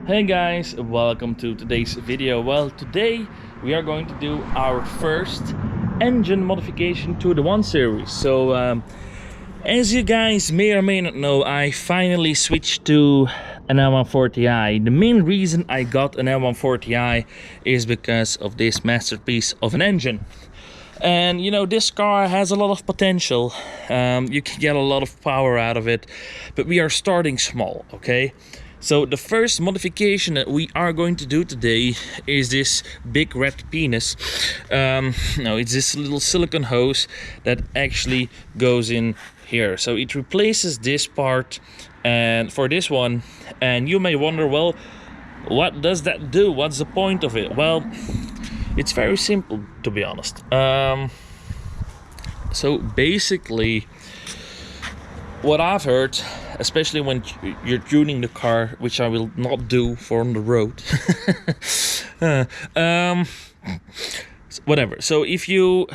Hey guys, welcome to today's video. Well, today we are going to do our first engine modification to the 1 Series. So, as you guys may or may not know, I finally switched to an M140i. The main reason I got an M140i is because of this masterpiece of an engine. And you know, this car has a lot of potential. You can get a lot of power out of it, but we are starting small, okay? So the first modification that we are going to do today is this big red penis. No, it's this little silicone hose that actually goes in here. So it replaces this part and for this one. And you may wonder, well, what does that do? What's the point of it? Well, it's very simple, to be honest. So basically, what I've heard, especially when you're tuning the car, which I will not do for on the road. Whatever. So if you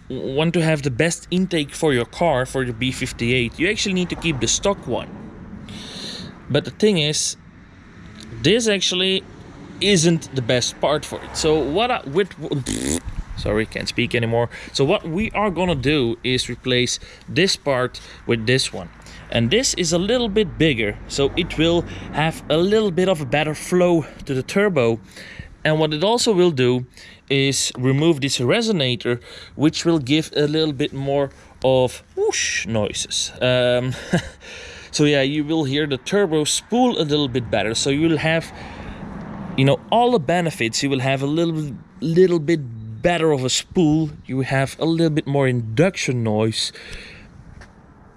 want to have the best intake for your car, for the B58, you actually need to keep the stock one. But the thing is, this actually isn't the best part for it. So sorry, can't speak anymore. So what we are gonna do is replace this part with this one. And this is a little bit bigger, so it will have a little bit of a better flow to the turbo. And what it also will do is remove this resonator, which will give a little bit more of whoosh noises. So yeah, you will hear the turbo spool a little bit better. So you will have, you know, all the benefits. You will have a little bit better of a spool. You have a little bit more induction noise,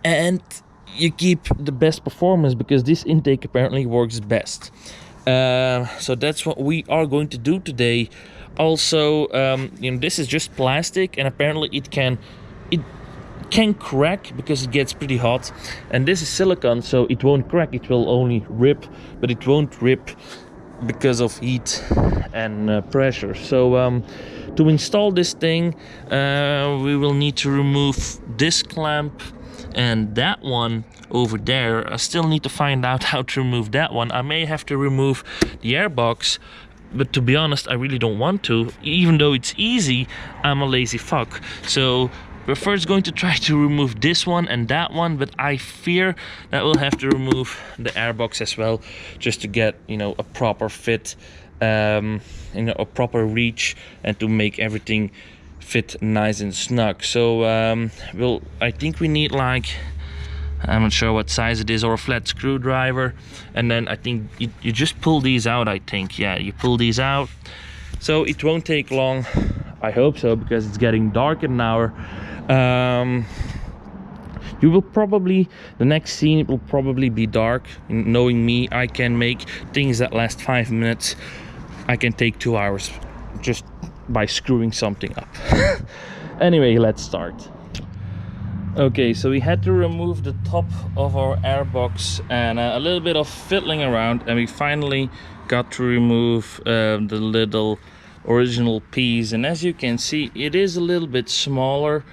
and you keep the best performance because this intake apparently works best. So that's what we are going to do today. Also, you know, this is just plastic, and apparently it can crack because it gets pretty hot. And this is silicone, so it won't crack. It will only rip, but it won't rip because of heat and pressure. So to install this thing, we will need to remove this clamp and that one over there. I still need to find out how to remove that one. I may have to remove the airbox, but to be honest, I really don't want to. Even though it's easy, I'm a lazy fuck. So we're first going to try to remove this one and that one, but I fear that we'll have to remove the airbox as well, just to get, you know, a proper fit, you know, a proper reach, and to make everything fit nice and snug. So I think we need, like, I'm not sure what size it is, or a flat screwdriver, and then I think you just pull these out. I think, yeah, you pull these out. So it won't take long, I hope so, because it's getting dark in an hour. You will probably, the next scene, it will probably be dark. Knowing me, I can make things that last 5 minutes, I can take 2 hours just by screwing something up. Anyway, let's start. Okay, so we had to remove the top of our airbox and a little bit of fiddling around, and we finally got to remove the little original piece. And as you can see, it is a little bit smaller,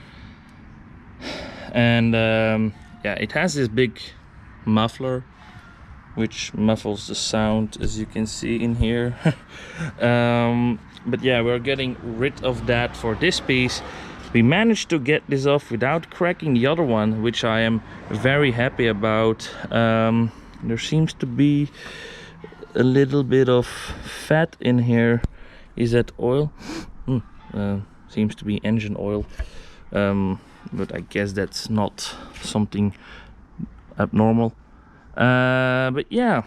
and yeah, it has this big muffler which muffles the sound, as you can see in here. But yeah, we're getting rid of that for this piece. We managed to get this off without cracking the other one, which I am very happy about. There seems to be a little bit of fat in here. Is that oil? Seems to be engine oil, but I guess that's not something abnormal. But yeah,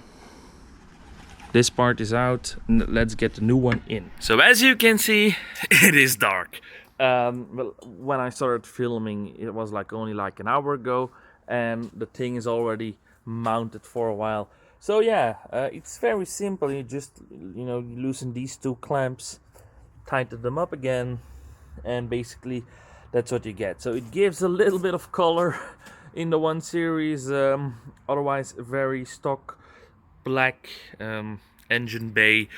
this part is out. Let's get the new one in. So as you can see, it is dark. Well, when I started filming, it was only an hour ago, and the thing is already mounted for a while. So yeah, it's very simple. You just, you know, you loosen these two clamps, tighten them up again, and basically that's what you get. So it gives a little bit of color in the 1 Series, otherwise very stock black engine bay.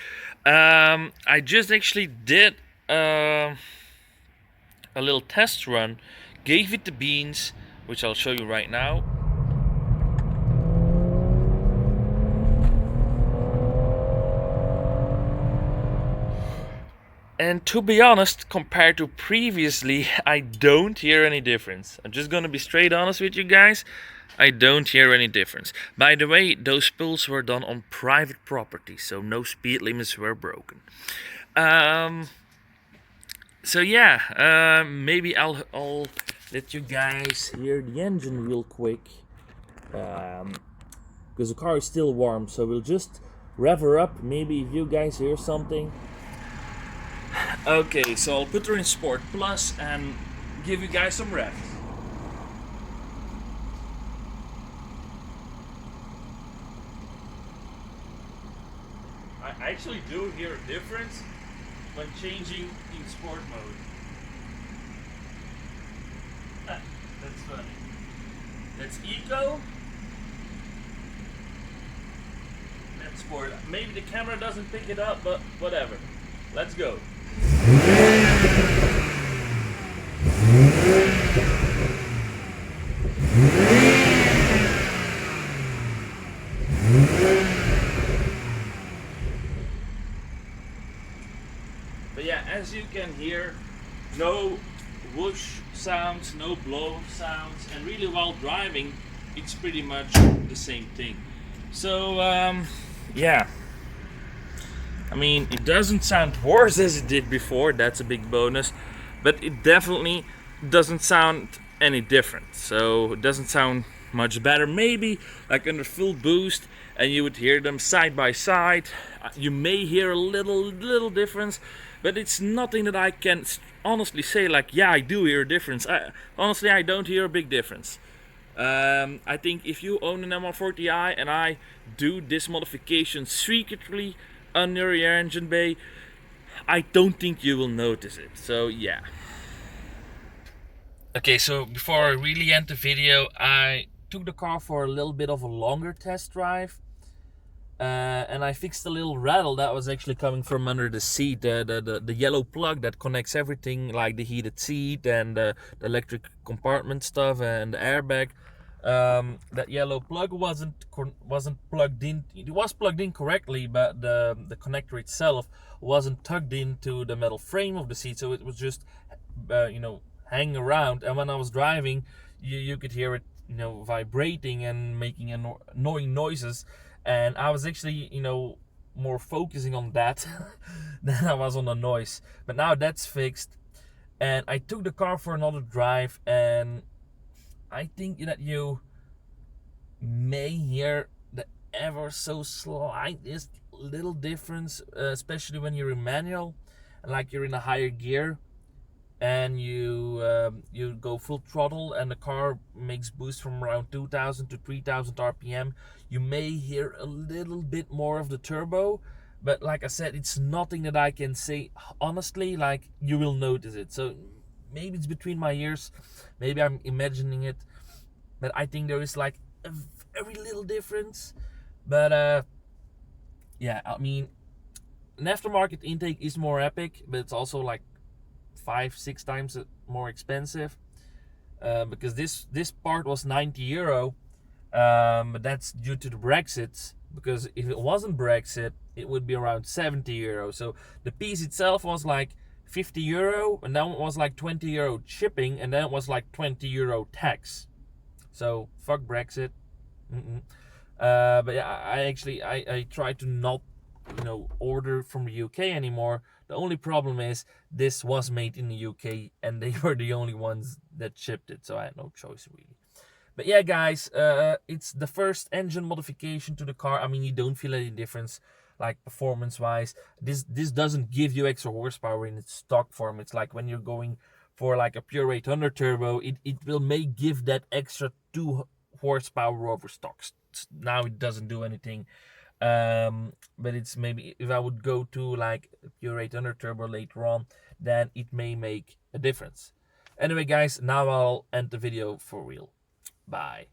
I just actually did a little test run, gave it the beans, which I'll show you right now. And to be honest, compared to previously, I don't hear any difference. I'm just gonna be straight honest with you guys. I don't hear any difference. By the way, those pulls were done on private property, so no speed limits were broken. So yeah, maybe I'll let you guys hear the engine real quick, because the car is still warm. So we'll just rev her up. Maybe if you guys hear something. Okay, so I'll put her in Sport Plus and give you guys some revs. I actually do hear a difference when changing in sport mode. That's funny. That's eco. That's sport. Maybe the camera doesn't pick it up, but whatever. Let's go. But yeah, as you can hear, no whoosh sounds, no blow sounds, and really while driving, it's pretty much the same thing. So yeah, I mean, it doesn't sound worse as it did before, that's a big bonus, but it definitely doesn't sound any different. So it doesn't sound much better. Maybe like under full boost and you would hear them side by side, you may hear a little difference, but it's nothing that I can honestly say like, yeah, I do hear a difference. Honestly, I don't hear a big difference. I think if you own an M140i and I do this modification secretly under your engine bay, I don't think you will notice it. So yeah. Okay, so before I really end the video, I took the car for a little bit of a longer test drive. And I fixed a little rattle that was actually coming from under the seat, the yellow plug that connects everything, like the heated seat and the electric compartment stuff and the airbag. That yellow plug wasn't plugged in. It was plugged in correctly, but the connector itself wasn't tugged into the metal frame of the seat, so it was just hanging around. And when I was driving, you could hear it vibrating and making annoying noises. And I was actually, more focusing on that than I was on the noise. But now that's fixed. And I took the car for another drive. And I think that you may hear the ever so slightest little difference, especially when you're in manual. Like you're in a higher gear. And you go full throttle and the car makes boost from around 2000 to 3000 RPM. You may hear a little bit more of the turbo, but like I said, it's nothing that I can say honestly, like you will notice it. So maybe it's between my ears, maybe I'm imagining it, but I think there is like a very little difference. But yeah, I mean, an aftermarket intake is more epic, but it's also like 5-6 times more expensive, because this part was €90, but that's due to the Brexit. Because if it wasn't Brexit, it would be around €70. So the piece itself was like €50, and then it was like €20 shipping, and then it was like €20 tax. So fuck Brexit. But yeah, I try to not order from the UK anymore. The only problem is this was made in the UK and they were the only ones that shipped it, so I had no choice really. But yeah, guys, it's the first engine modification to the car. I mean, you don't feel any difference, like performance wise. This doesn't give you extra horsepower in its stock form. It's like when you're going for like a pure 800 turbo, it may give that extra 2 horsepower over stocks. Now it doesn't do anything. But it's maybe if I would go to like pure 800 turbo later on, then it may make a difference. Anyway, guys, now I'll end the video for real. Bye.